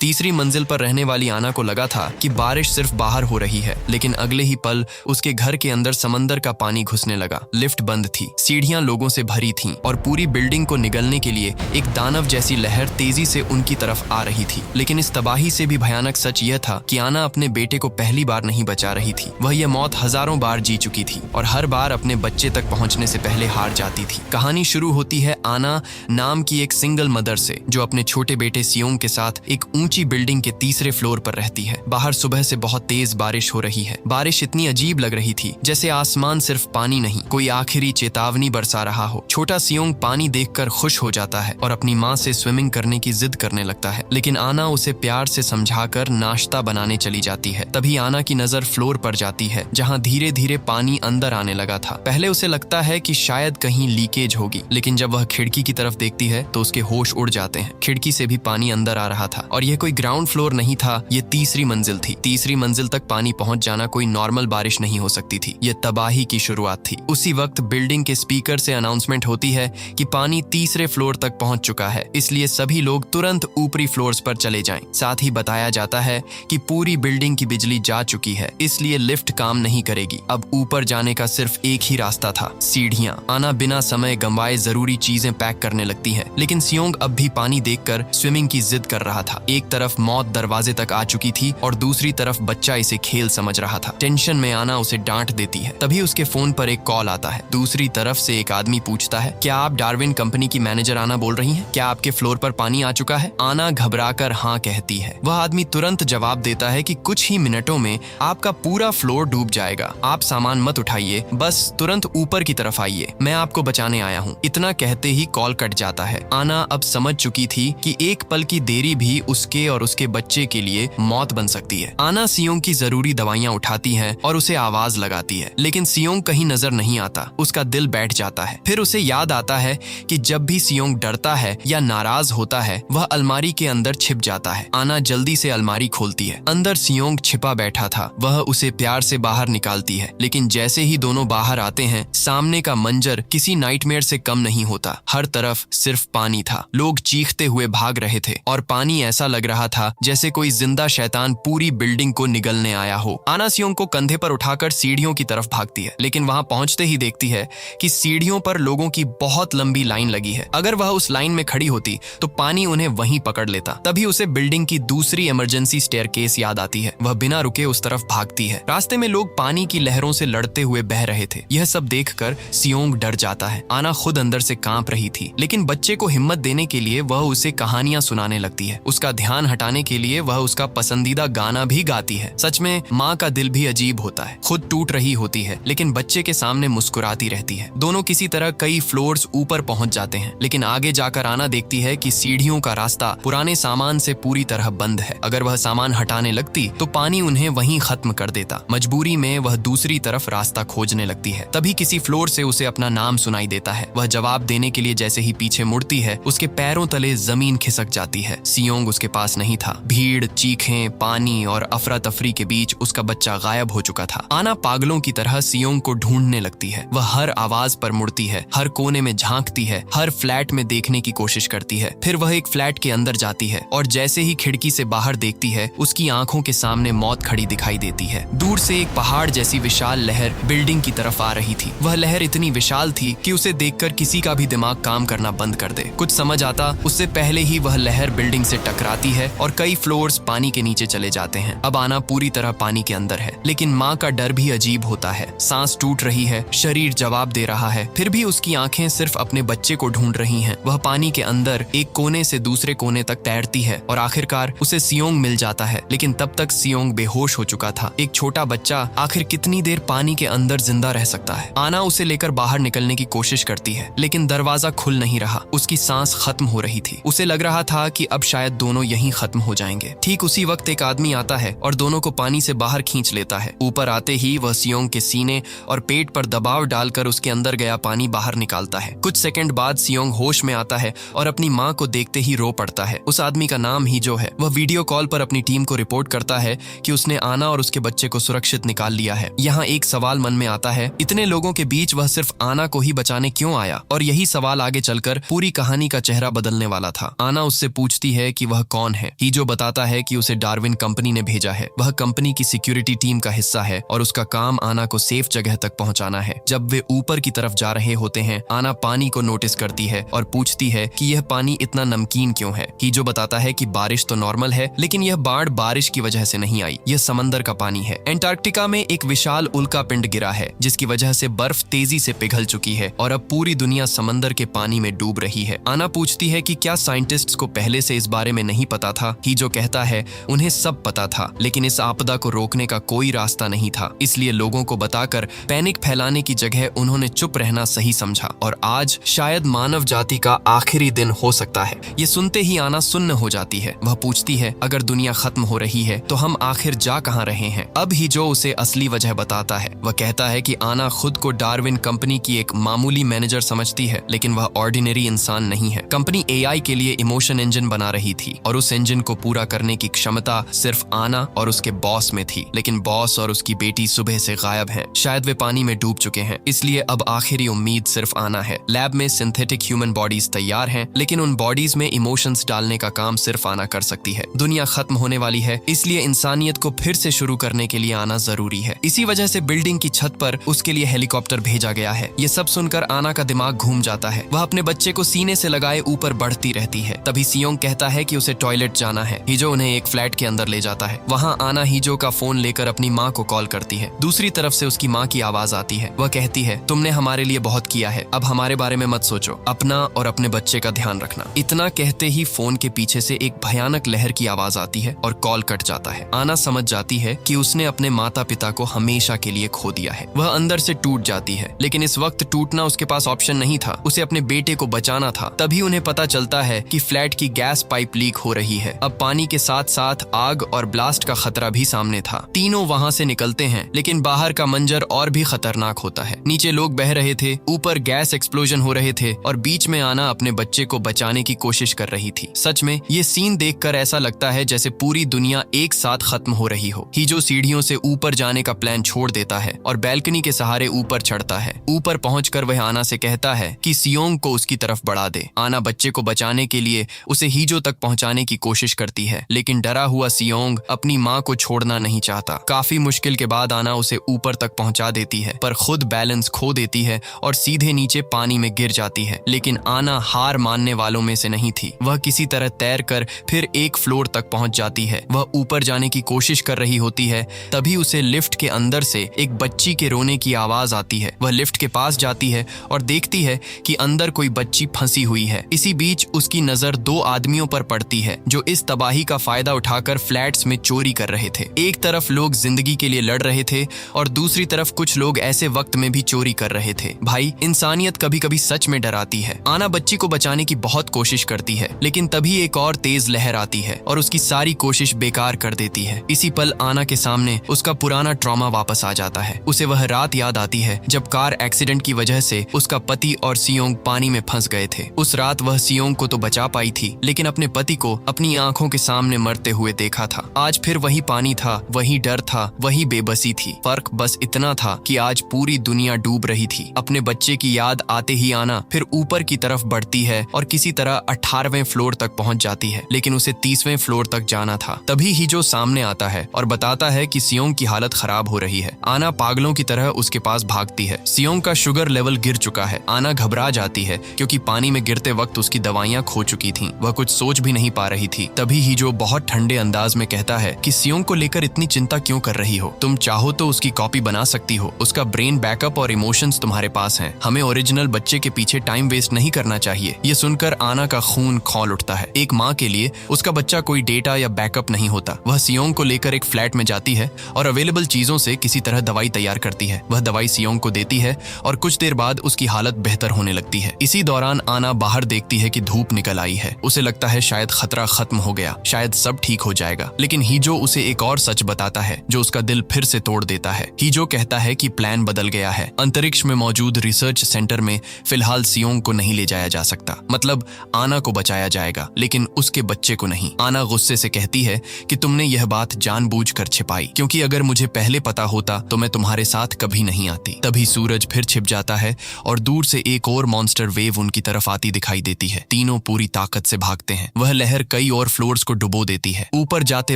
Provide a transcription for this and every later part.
तीसरी मंजिल पर रहने वाली आना को लगा था कि बारिश सिर्फ बाहर हो रही है, लेकिन अगले ही पल उसके घर के अंदर समंदर का पानी घुसने लगा। लिफ्ट बंद थी, सीढ़ियां लोगों से भरी थीं और पूरी बिल्डिंग को निगलने के लिए एक दानव जैसी लहर तेजी से उनकी तरफ आ रही थी। लेकिन इस तबाही से भी भयानक सच यह था कि आना अपने बेटे को पहली बार नहीं बचा रही थी। वह यह मौत हजारों बार जी चुकी थी और हर बार अपने बच्चे तक पहुंचने से पहले हार जाती थी। कहानी शुरू होती है आना नाम की एक सिंगल मदर से, जो अपने छोटे बेटे सियोंग के साथ एक ऊंची बिल्डिंग के तीसरे फ्लोर पर रहती है। बाहर सुबह से बहुत तेज बारिश हो रही है। बारिश इतनी अजीब लग रही थी जैसे आसमान सिर्फ पानी नहीं, कोई आखिरी चेतावनी बरसा रहा हो। छोटा सियोंग पानी देखकर खुश हो जाता है और अपनी माँ से स्विमिंग करने की जिद करने लगता है, लेकिन आना उसे प्यार से समझाकर नाश्ता बनाने चली जाती है। तभी आना की नजर फ्लोर पर जाती है, जहाँ धीरे धीरे पानी अंदर आने लगा था। पहले उसे लगता है कि शायद कहीं लीकेज होगी, लेकिन जब वह खिड़की की तरफ देखती है तो उसके होश उड़ जाते हैं। खिड़की से भी पानी अंदर आ रहा था और यह कोई ग्राउंड फ्लोर नहीं था, ये तीसरी मंजिल थी। तीसरी मंजिल तक पानी पहुंच जाना कोई नॉर्मल बारिश नहीं हो सकती थी, यह तबाही की शुरुआत थी। उसी वक्त बिल्डिंग के स्पीकर से अनाउंसमेंट होती है कि पानी तीसरे फ्लोर तक पहुंच चुका है, इसलिए सभी लोग तुरंत ऊपरी फ्लोर्स पर चले जाएं। साथ ही बताया जाता है कि पूरी बिल्डिंग की बिजली जा चुकी है, इसलिए लिफ्ट काम नहीं करेगी। अब ऊपर जाने का सिर्फ एक ही रास्ता था, सीढ़ियां। आना बिना समय गंवाए जरूरी चीजें पैक करने लगती है, लेकिन सियोंग अब भी पानी देखकर स्विमिंग की जिद कर रहा था। एक तरफ मौत दरवाजे तक आ चुकी थी और दूसरी तरफ बच्चा इसे खेल समझ रहा था। टेंशन में आना उसे डांट देती है। तभी उसके फोन पर एक कॉल आता है। दूसरी तरफ से एक आदमी पूछता है, क्या आप डार्विन कंपनी की मैनेजर आना बोल रही हैं? क्या आपके फ्लोर पर पानी आ चुका है? आना घबराकर हाँ कहती है। वह आदमी तुरंत जवाब देता है कि कुछ ही मिनटों में आपका पूरा फ्लोर डूब जाएगा। आप सामान मत उठाइए, बस तुरंत ऊपर की तरफ आइए, मैं आपको बचाने आया हूँ। इतना कहते ही कॉल कट जाता है। आना अब समझ चुकी थी कि एक पल की देरी भी उसके और उसके बच्चे के लिए मौत बन सकती है। आना सियोंग की जरूरी दवाइयां उठाती है और उसे आवाज लगाती है, लेकिन सियोंग कहीं नजर नहीं आता। उसका दिल बैठ जाता है। फिर उसे याद आता है कि जब भी सियोंग डरता है या नाराज होता है, वह अलमारी के अंदर छिप जाता है। आना जल्दी से अलमारी खोलती है। अंदर सियोंग छिपा बैठा था। वह उसे प्यार से बाहर निकालती है, लेकिन जैसे ही दोनों बाहर आते हैं, सामने का मंजर किसी नाइटमेयर से कम नहीं होता। हर तरफ सिर्फ पानी था। लोग चीखते हुए भाग रहे थे और पानी ऐसा लग रहा था जैसे कोई जिंदा शैतान पूरी बिल्डिंग को निगलने आया हो। आना सियोंग को कंधे पर उठाकर सीढ़ियों की तरफ भागती है, लेकिन वहां पहुंचते ही देखती है कि सीढ़ियों पर लोगों की बहुत लंबी लाइन लगी है। अगर वह उस लाइन में खड़ी होती तो पानी उन्हें वहीं पकड़ लेता। तभी उसे बिल्डिंग की दूसरी इमरजेंसी स्टेयरकेस याद आती है। वह बिना रुके उस तरफ भागती है। रास्ते में लोग पानी की लहरों से लड़ते हुए बह रहे थे। यह सब देखकर सियोंग डर जाता है। आना खुद अंदर से कांप रही थी, लेकिन बच्चे को हिम्मत देने के लिए वह उसे कहानियां सुनाने लगती है। उसका ध्यान हटाने के लिए वह उसका पसंदीदा गाना भी गाती है। सच में माँ का दिल भी अजीब होता है। खुद टूट रही होती है, लेकिन बच्चे के सामने मुस्कुराती रहती है। दोनों किसी तरह कई फ्लोर्स ऊपर पहुंच जाते हैं, लेकिन आगे जाकर आना देखती है कि सीढ़ियों का रास्ता पुराने सामान से पूरी तरह बंद है। अगर वह सामान हटाने लगती तो पानी उन्हें वहीं खत्म कर देता। मजबूरी में वह दूसरी तरफ रास्ता खोजने लगती है। तभी किसी फ्लोर से उसे अपना नाम सुनाई देता है। वह जवाब देने के लिए जैसे ही पीछे मुड़ती है, उसके पैरों तले जमीन खिसक जाती है। सियोंग उसके पास नहीं था। भीड़, चीखें, पानी और अफरा तफरी के बीच उसका बच्चा गायब हो चुका था। आना पागलों की तरह सियोंग को ढूंढने लगती है। वह हर आवाज पर मुड़ती है, हर कोने में झांकती है, हर फ्लैट में देखने की कोशिश करती है। फिर वह एक फ्लैट के अंदर जाती है और जैसे ही खिड़की से बाहर देखती है, उसकी आंखों के सामने मौत खड़ी दिखाई देती है। दूर से एक पहाड़ जैसी विशाल लहर बिल्डिंग की तरफ आ रही थी। वह लहर इतनी विशाल थी कि उसे देखकर किसी का भी दिमाग काम करना बंद कर दे। कुछ समझ आता उससे पहले ही वह लहर बिल्डिंग से टकराती है और कई फ्लोर्स पानी के नीचे चले जाते हैं। अब आना पूरी तरह पानी के अंदर है, लेकिन माँ का डर भी अजीब होता है। सांस टूट रही है, शरीर जवाब दे रहा है, फिर भी उसकी आंखें सिर्फ अपने बच्चे को ढूंढ रही हैं। वह पानी के अंदर एक कोने से दूसरे कोने तक तैरती है और आखिरकार उसे सियोंग मिल जाता है, लेकिन तब तक सियोंग बेहोश हो चुका था। एक छोटा बच्चा आखिर कितनी देर पानी के अंदर जिंदा रह सकता है? आना उसे लेकर बाहर निकलने की कोशिश करती है, लेकिन दरवाजा खुल नहीं रहा। उसकी सांस खत्म हो रही थी। उसे लग रहा था कि अब शायद दोनों यहीं खत्म हो जाएंगे। ठीक उसी वक्त एक आदमी आता है और दोनों को पानी से बाहर खींच लेता है। ऊपर आते ही वह सियोंग के सीने और पेट पर दबाव डालकर उसके अंदर गया पानी बाहर निकालता है। कुछ सेकंड बाद सियोंग होश में आता है और अपनी माँ को देखते ही रो पड़ता है। उस आदमी का नाम हीजो है। वह वीडियो कॉल पर अपनी टीम को रिपोर्ट करता है कि उसने आना और उसके बच्चे को सुरक्षित निकाल लिया है। यहाँ एक सवाल मन में आता है, इतने लोगों के बीच वह सिर्फ आना को ही बचाने क्यों आया? और यही सवाल आगे चलकर पूरी कहानी का चेहरा बदलने वाला था। आना उससे पूछती है कि वह कौन कौन है। हीजो बताता है कि उसे डार्विन कंपनी ने भेजा है। वह कंपनी की सिक्योरिटी टीम का हिस्सा है और उसका काम आना को सेफ जगह तक पहुंचाना है। जब वे ऊपर की तरफ जा रहे होते हैं, आना पानी को नोटिस करती है और पूछती है कि यह पानी इतना नमकीन क्यों है। हीजो बताता है कि बारिश तो नॉर्मल है, लेकिन यह बाढ़ बारिश की वजह से नहीं आई, यह समंदर का पानी है। एंटार्क्टिका में एक विशाल उल्का पिंड गिरा है, जिसकी वजह से बर्फ तेजी से पिघल चुकी है और अब पूरी दुनिया समंदर के पानी में डूब रही है। आना पूछती है कि क्या साइंटिस्ट्स को पहले से इस बारे में नहीं पता था। हीजो कहता है उन्हें सब पता था, लेकिन इस आपदा को रोकने का कोई रास्ता नहीं था, इसलिए लोगों को बताकर पैनिक फैलाने की जगह उन्होंने चुप रहना सही समझा और आज शायद मानव जाति का आखिरी दिन हो सकता है। ये सुनते ही आना सुन्न हो जाती है। वह पूछती है अगर दुनिया खत्म हो रही है तो हम आखिर जा कहां रहे हैं। अब हीजो उसे असली वजह बताता है। वह कहता है कि आना खुद को डार्विन कंपनी की एक मामूली मैनेजर समझती है, लेकिन वह ऑर्डिनरी इंसान नहीं है। कंपनी एआई के लिए इमोशन इंजन बना रही थी और उस इंजन को पूरा करने की क्षमता सिर्फ आना और उसके बॉस में थी, लेकिन बॉस और उसकी बेटी सुबह से गायब हैं। शायद वे पानी में डूब चुके हैं, इसलिए अब आखिरी उम्मीद सिर्फ आना है। लैब में सिंथेटिक ह्यूमन बॉडीज तैयार हैं, लेकिन उन बॉडीज में इमोशंस डालने का काम सिर्फ आना कर सकती है। दुनिया खत्म होने वाली है, इसलिए इंसानियत को फिर से शुरू करने के लिए आना जरूरी है। इसी वजह से बिल्डिंग की छत पर उसके लिए हेलीकॉप्टर भेजा गया है। ये सब सुनकर आना का दिमाग घूम जाता है। वह अपने बच्चे को सीने से लगाए ऊपर बढ़ती रहती है। तभी सियोंग कहता है कि उसे टॉयलेट जाना है। हीजो उन्हें एक फ्लैट के अंदर ले जाता है। वहाँ आना हीजो का फोन लेकर अपनी माँ को कॉल करती है। दूसरी तरफ से उसकी माँ की आवाज आती है। वह कहती है तुमने हमारे लिए बहुत किया है, अब हमारे बारे में मत सोचो, अपना और अपने बच्चे का ध्यान रखना। इतना कहते ही फोन के पीछे से एक भयानक लहर की आवाज आती है और कॉल कट जाता है। आना समझ जाती है कि उसने अपने माता पिता को हमेशा के लिए खो दिया है। वह अंदर से टूट जाती है, लेकिन इस वक्त टूटना उसके पास ऑप्शन नहीं था। उसे अपने बेटे को बचाना था। तभी उन्हें पता चलता है कि फ्लैट की गैस पाइप लीक हो रही है। अब पानी के साथ साथ आग और ब्लास्ट का खतरा भी सामने था। तीनों वहां से निकलते हैं, लेकिन बाहर का मंजर और भी खतरनाक होता है। नीचे लोग बह रहे थे, ऊपर गैस एक्सप्लोजन हो रहे थे और बीच में आना अपने बच्चे को बचाने की कोशिश कर रही थी। सच में ये सीन देखकर ऐसा लगता है जैसे पूरी दुनिया एक साथ खत्म हो रही हो। हीजो सीढ़ियों से ऊपर जाने का प्लान छोड़ देता है और बैल्कनी के सहारे ऊपर चढ़ता है। ऊपर पहुंचकर वह आना से कहता है कि सियोंग को उसकी तरफ बढ़ा दे। आना बच्चे को बचाने के लिए उसे हीजो तक पहुंचाने की कोशिश करती है, लेकिन डरा हुआ सियोंग अपनी माँ को छोड़ना नहीं चाहता। काफी मुश्किल के बाद आना उसे ऊपर तक पहुंचा देती है, पर खुद बैलेंस खो देती है और सीधे नीचे पानी में गिर जाती है। लेकिन आना हार मानने वालों में से नहीं थी। वह किसी तरह तैर कर फिर एक फ्लोर तक पहुंच जाती है। वह ऊपर जाने की कोशिश कर रही होती है, तभी उसे लिफ्ट के अंदर से एक बच्ची के रोने की आवाज आती है। वह लिफ्ट के पास जाती है और देखती है कि अंदर कोई बच्ची फंसी हुई है। इसी बीच उसकी नजर दो आदमियों पर पड़ती है जो इस तबाही का फायदा उठाकर फ्लैट्स में चोरी कर रहे थे। एक तरफ लोग जिंदगी के लिए लड़ रहे थे और दूसरी तरफ कुछ लोग ऐसे वक्त में भी चोरी कर रहे थे। भाई, इंसानियत कभी कभी सच में डराती है। आना बच्ची को बचाने की बहुत कोशिश करती है, लेकिन तभी एक और तेज लहर आती है और उसकी सारी कोशिश बेकार कर देती है। इसी पल आना के सामने उसका पुराना ट्रॉमा वापस आ जाता है। उसे वह रात याद आती है जब कार एक्सीडेंट की वजह से उसका पति और सियोंग पानी में फंस गए थे। उस रात वह सियोंग को तो बचा पाई थी, लेकिन अपने पति को अपनी आंखों के सामने मरते हुए देखा था। आज फिर वही पानी था, वही डर था, वही बेबसी थी। फर्क बस इतना था कि आज पूरी दुनिया डूब रही थी। अपने बच्चे की याद आते ही आना फिर ऊपर की तरफ बढ़ती है और किसी तरह 18वें फ्लोर तक पहुंच जाती है, लेकिन उसे 30वें फ्लोर तक जाना था। तभी हीजो सामने आता है और बताता है कि सियोंग की हालत खराब हो रही है। आना पागलों की तरह उसके पास भागती है। सियोंग का शुगर लेवल गिर चुका है। आना घबरा जाती है क्योंकि पानी में गिरते वक्त उसकी दवाइयां खो चुकी थीं। वह कुछ सोच भी नहीं पा रही थी। तभी हीजो बहुत ठंडे अंदाज में कहता है कि सियोंग को लेकर इतनी चिंता क्यों कर रही हो? तुम चाहो तो उसकी कॉपी बना सकती हो। उसका ब्रेन बैकअप और इमोशंस तुम्हारे पास हैं। हमें ओरिजिनल बच्चे के पीछे टाइम वेस्ट नहीं करना चाहिए। ये सुनकर आना का खून खौल उठता है। एक माँ के लिए उसका बच्चा कोई डेटा या बैकअप नहीं होता। वह सियोंग को लेकर एक फ्लैट में जाती है और अवेलेबल चीजों से किसी तरह दवाई तैयार करती है। वह दवाई सियोंग को देती है और कुछ देर बाद उसकी हालत बेहतर होने लगती है। इसी दौरान आना बाहर देखती है कि धूप निकल आई है। उसे लगता है शायद खतरा खत्म हो गया, शायद सब ठीक हो जाएगा। लेकिन हीजो उसे एक और सच बताता है जो उसका दिल फिर से तोड़ देता है। हीजो कहता है कि प्लान बदल गया है। अंतरिक्ष में मौजूद रिसर्च सेंटर में फिलहाल सियोंग को नहीं ले जाया जा सकता। मतलब आना को बचाया जाएगा, लेकिन उसके बच्चे को नहीं। आना गुस्से से कहती है कि तुमने यह बात जानबूझकर छिपाई, क्योंकि अगर मुझे पहले पता होता तो मैं तुम्हारे साथ कभी नहीं आती। तभी सूरज फिर छिप जाता है और दूर से एक और मॉन्स्टर वेव उनकी तरफ आती दिखाई देती है। तीनों पूरी ताकत से भागते हैं। वह लहर कई कई और फ्लोर्स को डुबो देती है। ऊपर जाते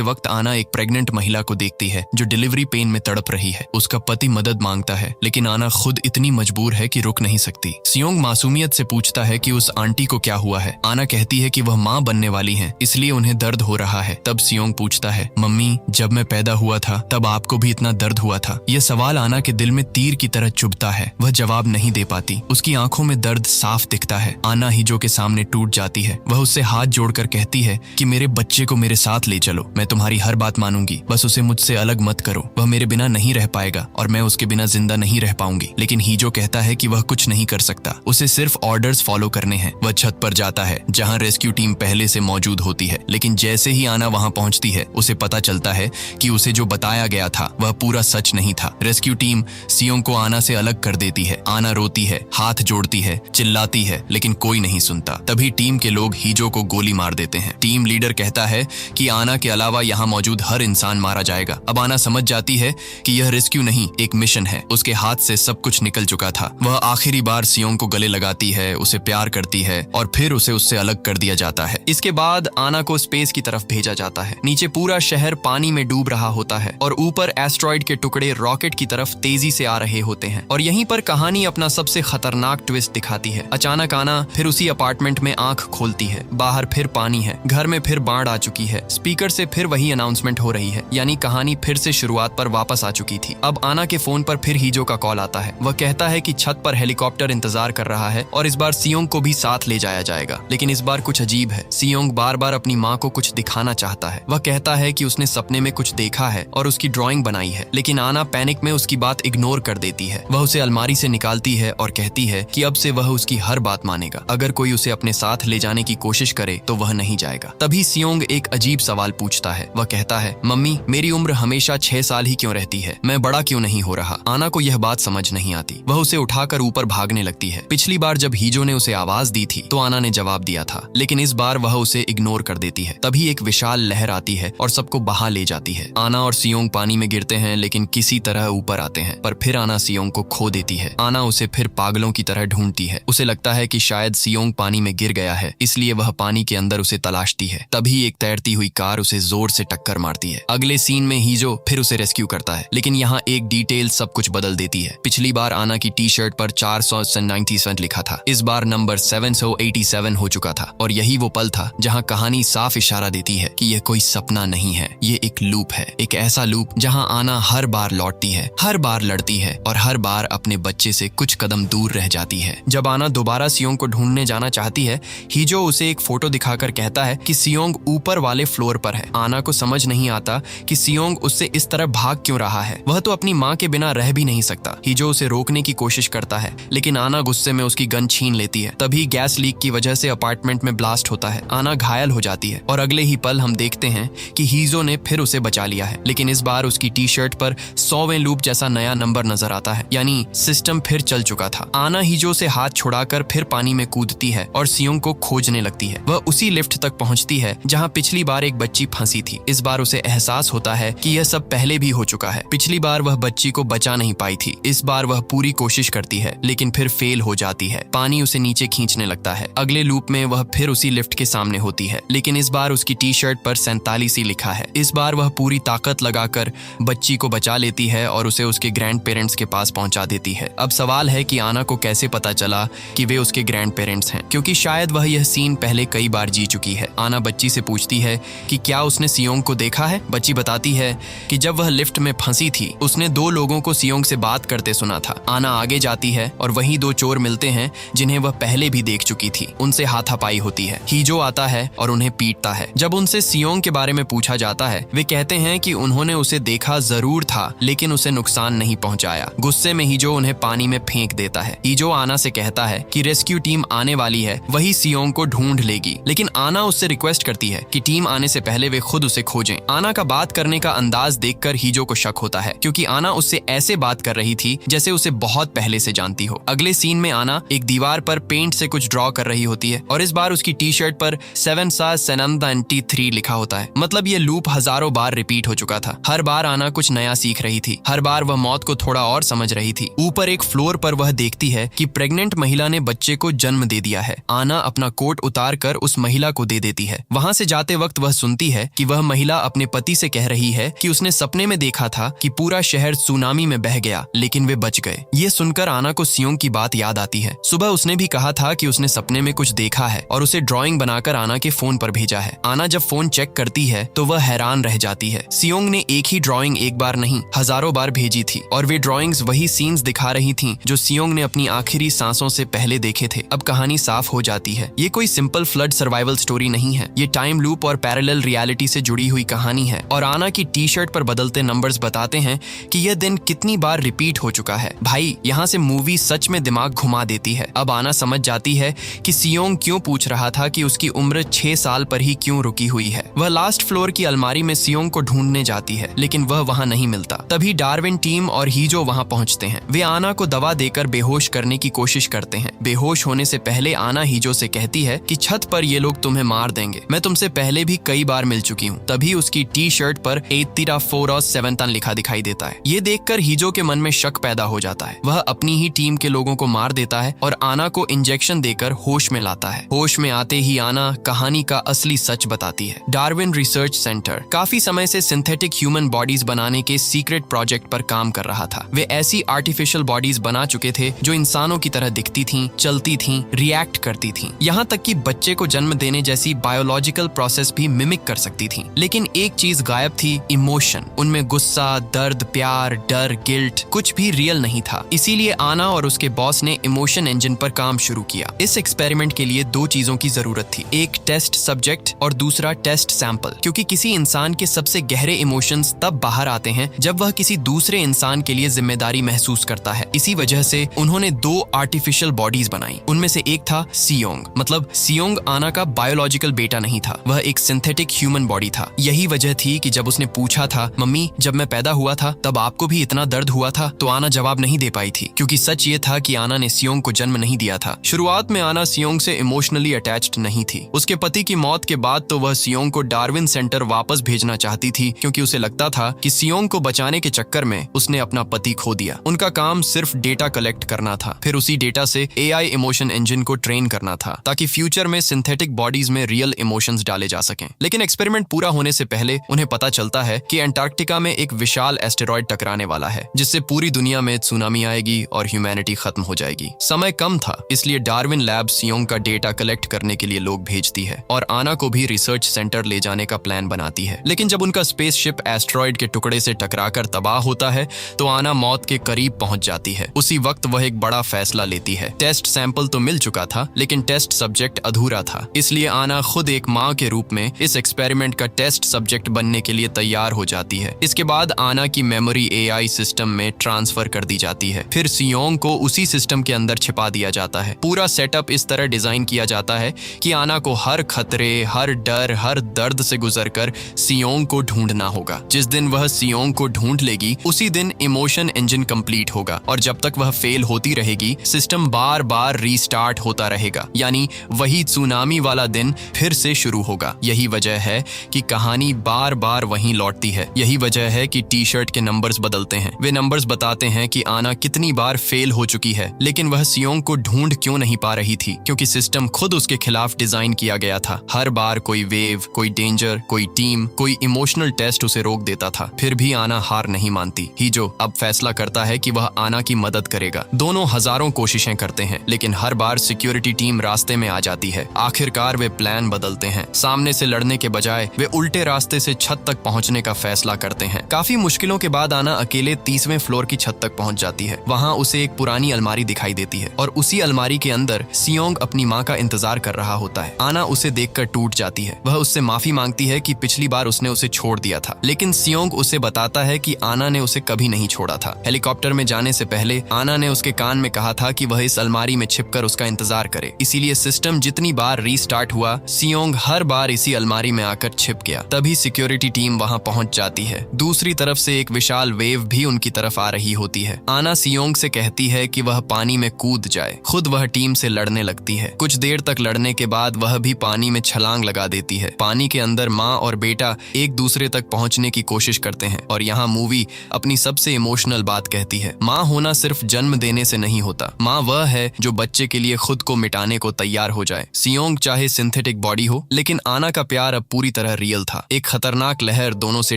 वक्त आना एक प्रेग्नेंट महिला को देखती है जो डिलीवरी पेन में तड़प रही है। उसका पति मदद मांगता है, लेकिन आना खुद इतनी मजबूर है कि रुक नहीं सकती। सियोंग मासूमियत से पूछता है कि उस आंटी को क्या हुआ है। आना कहती है कि वह माँ बनने वाली हैं, इसलिए उन्हें दर्द हो रहा है। तब सियोंग पूछता है, मम्मी जब मैं पैदा हुआ था तब आपको भी इतना दर्द हुआ था? यह सवाल आना के दिल में तीर की तरह चुभता है। वह जवाब नहीं दे पाती। उसकी आंखों में दर्द साफ दिखता है। आना हीजो के सामने टूट जाती है। वह उससे हाथ जोड़कर कहती है कि मेरे बच्चे को मेरे साथ ले चलो, मैं तुम्हारी हर बात मानूंगी, बस उसे मुझसे अलग मत करो। वह मेरे बिना नहीं रह पाएगा और मैं उसके बिना जिंदा नहीं रह पाऊंगी। लेकिन हीजो कहता है कि वह कुछ नहीं कर सकता, उसे सिर्फ ऑर्डर्स फॉलो करने हैं। वह छत पर जाता है जहां रेस्क्यू टीम पहले से मौजूद होती है, लेकिन जैसे ही आना वहां पहुंचती है उसे पता चलता है कि उसे जो बताया गया था वह पूरा सच नहीं था। रेस्क्यू टीम सियोंग को आना से अलग कर देती है। आना रोती है, हाथ जोड़ती है, चिल्लाती है, लेकिन कोई नहीं सुनता। तभी टीम के लोग हीजो को गोली मार देते हैं। टीम लीडर कहता है कि आना के अलावा यहाँ मौजूद हर इंसान मारा जाएगा। अब आना समझ जाती है कि यह रेस्क्यू नहीं, एक मिशन है। उसके हाथ से सब कुछ निकल चुका था। वह आखिरी बार सियोंग को गले लगाती है, उसे प्यार करती है और फिर उसे उससे अलग कर दिया जाता है। इसके बाद आना को स्पेस की तरफ भेजा जाता है। नीचे पूरा शहर पानी में डूब रहा होता है और ऊपर एस्ट्रॉइड के टुकड़े रॉकेट की तरफ तेजी से आ रहे होते हैं। और यहीं पर कहानी अपना सबसे खतरनाक ट्विस्ट दिखाती है। अचानक आना फिर उसी अपार्टमेंट में आंख खोलती है। बाहर फिर पानी है, घर में फिर बाढ़ आ चुकी है, स्पीकर से फिर वही अनाउंसमेंट हो रही है, यानी कहानी फिर से शुरुआत पर वापस आ चुकी थी। अब आना के फोन पर फिर हीजो का कॉल आता है। वह कहता है कि छत पर हेलीकॉप्टर इंतजार कर रहा है और इस बार सियोंग को भी साथ ले जाया जाएगा। लेकिन इस बार कुछ अजीब है। सियोंग बार बार अपनी माँ को कुछ दिखाना चाहता है। वह कहता है कि उसने सपने में कुछ देखा है और उसकी ड्राइंग बनाई है, लेकिन आना पैनिक में उसकी बात इग्नोर कर देती है। वह उसे अलमारी से निकालती है और कहती है कि अब से वह उसकी हर बात मानेगा। अगर कोई उसे अपने साथ ले जाने की कोशिश करे तो वह नहीं जाएगा। तभी सियोंग एक अजीब सवाल पूछता है। वह कहता है, मम्मी मेरी उम्र हमेशा 6 साल ही क्यों रहती है? मैं बड़ा क्यों नहीं हो रहा? आना को यह बात समझ नहीं आती। वह उसे उठाकर ऊपर भागने लगती है। पिछली बार जब हीजो ने उसे आवाज दी थी तो आना ने जवाब दिया था, लेकिन इस बार वह उसे इग्नोर कर देती है। तभी एक विशाल लहर आती है और सबको बहा ले जाती है। आना और सियोंग पानी में गिरते हैं, लेकिन किसी तरह ऊपर आते हैं। पर फिर आना सियोंग को खो देती है। आना उसे फिर पागलों की तरह ढूंढती है। उसे लगता है कि शायद सियोंग पानी में गिर गया है, इसलिए वह पानी के अंदर उसे तलाशती है। तभी एक तैरती हुई कार उसे जोर से टक्कर मारती है। अगले सीन में हीजो फिर उसे रेस्क्यू करता है, लेकिन यहाँ एक डिटेल सब कुछ बदल देती है। पिछली बार आना की टी शर्ट पर 497 लिखा था, इस बार नंबर 787 हो चुका था। और यही वो पल था जहाँ कहानी साफ इशारा देती है कि यह कोई सपना नहीं है, ये एक लूप है। एक ऐसा लूप जहाँ आना हर बार लौटती है, हर बार लड़ती है और हर बार अपने बच्चे से कुछ कदम दूर रह जाती है। जब आना दोबारा सियोंग को ढूंढने जाना चाहती है, हीजो उसे एक फोटो दिखाकर कहता है कि सियोंग ऊपर वाले फ्लोर पर है। आना को समझ नहीं आता कि सियोंग उससे इस तरह भाग क्यों रहा है। वह तो अपनी माँ के बिना रह भी नहीं सकता। हीजो उसे रोकने की कोशिश करता है, लेकिन आना गुस्से में उसकी गन छीन लेती है। तभी गैस लीक की वजह से अपार्टमेंट में ब्लास्ट होता है। आना घायल हो जाती है और अगले ही पल हम देखते हैं कि हीजो ने फिर उसे बचा लिया है, लेकिन इस बार उसकी टी शर्ट पर 100वें लूप जैसा नया नंबर नजर आता है, यानी सिस्टम फिर चल चुका था। आना हीजो से हाथ छुड़ाकर फिर पानी में कूदती है और सियोंग को खोजने लगती है। वह उसी लिफ्ट तक पहुंचती है जहां पिछली बार एक बच्ची फंसी थी। इस बार उसे एहसास होता है कि यह सब पहले भी हो चुका है। पिछली बार वह बच्ची को बचा नहीं पाई थी। इस बार वह पूरी कोशिश करती है, लेकिन फिर फेल हो जाती है। पानी उसे नीचे खींचने लगता है। अगले लूप में वह फिर उसी लिफ्ट के सामने होती है, लेकिन इस बार उसकी टी शर्ट पर 47 ही लिखा है। इस बार वह पूरी ताकत लगाकर बच्ची को बचा लेती है और उसे उसके ग्रैंड पेरेंट्स के पास पहुंचा देती है। अब सवाल है कि आना को कैसे पता चला कि वे उसके ग्रैंड पेरेंट्स हैं, क्योंकि शायद वह यह सीन पहले कई बार जी चुकी है। आना बच्ची से पूछती है कि क्या उसने सियोंग को देखा है। बच्ची बताती है कि जब वह लिफ्ट में फंसी थी उसने 2 लोगों को सियोंग से बात करते सुना था। आना आगे जाती है और वहीं 2 चोर मिलते हैं जिन्हें वह पहले भी देख चुकी थी। उनसे हाथापाई होती है। हीजो आता है और उन्हें पीटता है। जब उनसे सियोंग के बारे में पूछा जाता है, वे कहते हैं कि उन्होंने उसे देखा जरूर था, लेकिन उसे नुकसान नहीं पहुंचाया। गुस्से में हीजो उन्हें पानी में फेंक देता है। हीजो आना से कहता है कि रेस्क्यू टीम आने वाली है, वही सियोंग को ढूंढ लेगी, लेकिन आना उससे रिक्वेस्ट करती है कि टीम आने से पहले वे खुद उसे खोजें। आना का बात करने का अंदाज देखकर हीजो को शक होता है, क्योंकि आना उससे ऐसे बात कर रही थी जैसे उसे बहुत पहले से जानती हो। अगले सीन में आना एक दीवार पर पेंट से कुछ ड्रॉ कर रही होती है और इस बार उसकी टी शर्ट पर 773 लिखा होता है। मतलब ये लूप हजारों बार रिपीट हो चुका था। हर बार आना कुछ नया सीख रही थी। हर बार वह मौत को थोड़ा और समझ रही थी। ऊपर एक फ्लोर पर वह देखती है कि प्रेग्नेंट महिला ने बच्चे को जन्म दे दिया है। आना अपना कोट उतार कर उस महिला को दे देती देती है। वहाँ से जाते वक्त वह सुनती है कि वह महिला अपने पति से कह रही है कि उसने सपने में देखा था कि पूरा शहर सुनामी में बह गया, लेकिन वे बच गए। ये सुनकर आना को सियोंग की बात याद आती है। सुबह उसने भी कहा था कि उसने सपने में कुछ देखा है और उसे ड्राइंग बनाकर आना के फोन पर भेजा है। आना जब फोन चेक करती है तो वह हैरान रह जाती है। सियोंग ने एक ही ड्राइंग एक बार नहीं, हजारों बार भेजी थी और वे ड्राइंग्स वही सीन्स दिखा रही थीं जो सियोंग ने अपनी आखिरी सांसों से पहले देखे थे। अब कहानी साफ हो जाती है। ये कोई सिंपल फ्लड सर्वाइवल स्टोरी नहीं है। ये टाइम लूप और पैरेलल रियलिटी से जुड़ी हुई कहानी है और आना की टी शर्ट पर बदलते नंबर्स बताते हैं कि यह दिन कितनी बार रिपीट हो चुका है। भाई, यहाँ से मूवी सच में दिमाग घुमा देती है। अब आना समझ जाती है कि सियोंग क्यों पूछ रहा था कि उसकी उम्र 6 साल पर ही क्यों रुकी हुई है। वह लास्ट फ्लोर की अलमारी में सियोंग को ढूंढने जाती है, लेकिन वह वहाँ नहीं मिलता। तभी डार्विन टीम और हीजो वहाँ पहुँचते हैं। वे आना को दवा देकर बेहोश करने की कोशिश करते हैं। बेहोश होने से पहले आना हीजो से कहती है कि छत पर ये लोग तुम्हें मार देंगे, मैं तुमसे पहले भी कई बार मिल चुकी हूँ। तभी उसकी टी शर्ट पर 8-4 लिखा दिखाई देता है। ये देखकर हीजो के मन में शक पैदा हो जाता है। वह अपनी ही टीम के लोगों को मार देता है और आना को इंजेक्शन देकर होश में लाता है। होश में आते ही आना कहानी का असली सच बताती है। डार्विन रिसर्च सेंटर काफी समय से सिंथेटिक ह्यूमन बॉडीज बनाने के सीक्रेट प्रोजेक्ट पर काम कर रहा था। वे ऐसी आर्टिफिशियल बॉडीज बना चुके थे जो इंसानों की तरह दिखती थीं, चलती थीं, रिएक्ट करती थीं, यहाँ तक कि बच्चे को जन्म देने जैसी बायोलॉजिकल प्रोसेस भी मिमिक कर सकती थीं। लेकिन एक चीज गायब थी, इमोशन। उनमें गुस्सा, दर्द, प्यार, डर, गिल्ट कुछ भी रियल नहीं था। इसीलिए आना और उसके बॉस ने इमोशन इंजन पर काम शुरू किया। इस एक्सपेरिमेंट के लिए 2 चीजों की जरूरत थी, एक टेस्ट सब्जेक्ट और दूसरा टेस्ट सैंपल, क्योंकि किसी इंसान के सबसे गहरे इमोशंस तब बाहर आते हैं जब वह किसी दूसरे इंसान के लिए जिम्मेदारी महसूस करता है। इसी वजह से उन्होंने 2 आर्टिफिशियल बॉडीज बनाई। उनमें से एक था सियोंग, मतलब सियोंग आना का बायोलॉजिकल बेटा नहीं था, वह एक सिंथेटिक ह्यूमन बॉडी था। यही वजह थी कि जब उसने पूछा था, मम्मी जब मैं पैदा हुआ था तब आपको भी इतना दर्द हुआ था, तो आना जवाब नहीं दे पाई थी, क्योंकि सच ये था कि आना ने सियोंग को जन्म नहीं दिया था। शुरुआत में आना सियोंग से इमोशनली अटैच्ड नहीं थी। उसके पति की मौत के बाद तो वह सियोंग को डार्विन सेंटर वापस भेजना चाहती थी, क्योंकि उसे लगता था कि सियोंग को बचाने के चक्कर में उसने अपना पति खो दिया। उनका काम सिर्फ डेटा कलेक्ट करना था, फिर उसी डेटा से एआई इमोशन इंजन को ट्रेन करना था, ताकि फ्यूचर में सिंथेटिक बॉडीज में रियल इमोशंस डाले जा सकें। लेकिन एक्सपेरिमेंट पूरा होने से पहले उन्हें पता चलता है कि अंटार्कटिका में एक विशाल एस्टेरॉयड टकराने वाला है, जिससे पूरी दुनिया में सुनामी आएगी और ह्यूमैनिटी खत्म हो जाएगी। समय कम था, इसलिए डार्विन लैब सियोंग का डेटा कलेक्ट करने के लिए लोग भेजती है और आना को भी रिसर्च सेंटर ले जाने का प्लान बनाती है। लेकिन जब उनका स्पेसशिप एस्टेरॉयड के टुकड़े से टकराकर तबाह होता है तो आना मौत के करीब पहुंच जाती है। उसी वक्त वह एक बड़ा फैसला लेती है। टेस्ट सैंपल तो मिल चुका था, लेकिन टेस्ट सब्जेक्ट अधूरा था, इसलिए आना खुद एक माँ के रूप में इस एक्सपेरिमेंट का टेस्ट सब्जेक्ट बनने के लिए तैयार हो जाती है। इसके बाद आना की मेमोरी एआई सिस्टम में ट्रांसफर कर दी जाती है। फिर सियोंग को उसी सिस्टम के अंदर छिपा दिया जाता है। पूरा सेटअप इस तरह डिजाइन किया जाता है कि आना को हर खतरे, हर डर, हर दर्द से गुजरकर सियोंग को ढूंढना होगा। जिस दिन वह सियोंग को ढूंढ लेगी उसी दिन इमोशन इंजन कंप्लीट होगा, और जब तक वह फेल होती रहेगी सिस्टम बार बार रीस्टार्ट होता रहेगा, यानी वही सुनामी वाला दिन फिर से शुरू होगा। यही वजह है कि कहानी बार बार वहीं लौटती है। यही वजह है कि टी शर्ट के नंबर्स बदलते हैं। वे नंबर्स बताते हैं कि आना कितनी बार फेल हो चुकी है, लेकिन वह सियोंग को ढूंढ क्यों नहीं पा रही थी, क्योंकि सिस्टम खुद उसके खिलाफ डिजाइन किया गया था। हर बार कोई वेव, कोई डेंजर, कोई टीम, कोई इमोशनल टेस्ट उसे रोक देता था। फिर भी आना हार नहीं मानती। हीजो अब फैसला करता है कि वह आना की मदद करेगा। दोनों हजारों कोशिशें करते हैं, लेकिन हर बार सिक्योरिटी टीम रास्ते में आ जाती है। आखिरकार वे प्लान बदलते हैं। सामने से लड़ने के बजाय वे उल्टे रास्ते से छत तक पहुंचने का फैसला करते हैं। काफी मुश्किलों के बाद आना अकेले 30वें फ्लोर की छत तक पहुंच जाती है। वहां उसे एक पुरानी अलमारी दिखाई देती है और उसी अलमारी के अंदर सियोंग अपनी माँ का इंतजार कर रहा होता है। आना उसे देखकर टूट जाती है। वह उससे माफी मांगती है कि पिछली बार उसने उसे छोड़ दिया था, लेकिन सियोंग उसे बताता है कि आना ने उसे कभी नहीं छोड़ा था। हेलीकॉप्टर में जाने से पहले आना ने उसके कान में कहा था कि वह इस अलमारी में छिपकर उसका इंतजार करे। इसीलिए सिस्टम जितनी बार रीस्टार्ट हुआ, सियोंग हर बार इसी अलमारी में आकर छिप गया। तभी सिक्योरिटी टीम वहां पहुंच जाती है। दूसरी तरफ से एक विशाल वेव भी उनकी तरफ आ रही होती है। आना सियोंग से कहती है कि वह पानी में कूद जाए। खुद वह टीम से लड़ने लगती है। कुछ देर तक लड़ने के बाद वह भी पानी में छलांग लगा देती है। पानी के अंदर माँ और बेटा एक दूसरे तक पहुंचने की कोशिश करते हैं और यहाँ मूवी अपनी सबसे इमोशनल बात कहती है। माँ होना सिर्फ जन्म देने से नहीं होता। माँ वह है जो बच्चे के लिए खुद को मिटाने को तैयार हो जाए। सियोंग चाहे सिंथेटिक एक बॉडी हो, लेकिन आना का प्यार अब पूरी तरह रियल था। एक खतरनाक लहर दोनों से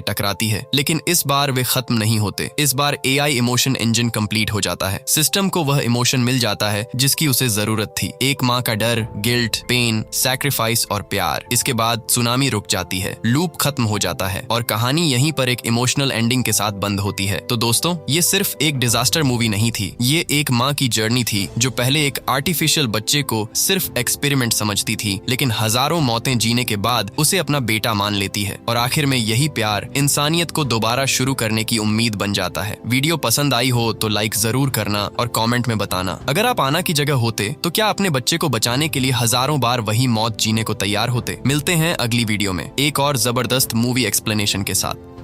टकराती है, लेकिन इस बार वे खत्म नहीं होते। इस बार AI इमोशन इंजन कंप्लीट हो जाता है। सिस्टम को वह इमोशन मिल जाता है जिसकी उसे जरूरत थी, एक माँ का डर, गिल्ट, पेन, सैक्रिफाइस और प्यार। इसके बाद सुनामी रुक जाती है, लूप खत्म हो जाता है और कहानी यहीं पर एक इमोशनल एंडिंग के साथ बंद होती है। तो दोस्तों, ये सिर्फ एक डिजास्टर मूवी नहीं थी, ये एक माँ की जर्नी थी जो पहले एक आर्टिफिशियल बच्चे को सिर्फ एक्सपेरिमेंट समझती थी, लेकिन हजारों मौतें जीने के बाद उसे अपना बेटा मान लेती है और आखिर में यही प्यार इंसानियत को दोबारा शुरू करने की उम्मीद बन जाता है। वीडियो पसंद आई हो तो लाइक जरूर करना और कमेंट में बताना। अगर आप आना की जगह होते तो क्या अपने बच्चे को बचाने के लिए हजारों बार वही मौत जीने को तैयार होते? मिलते हैं अगली वीडियो में एक और जबरदस्त मूवी एक्सप्लेनेशन के साथ।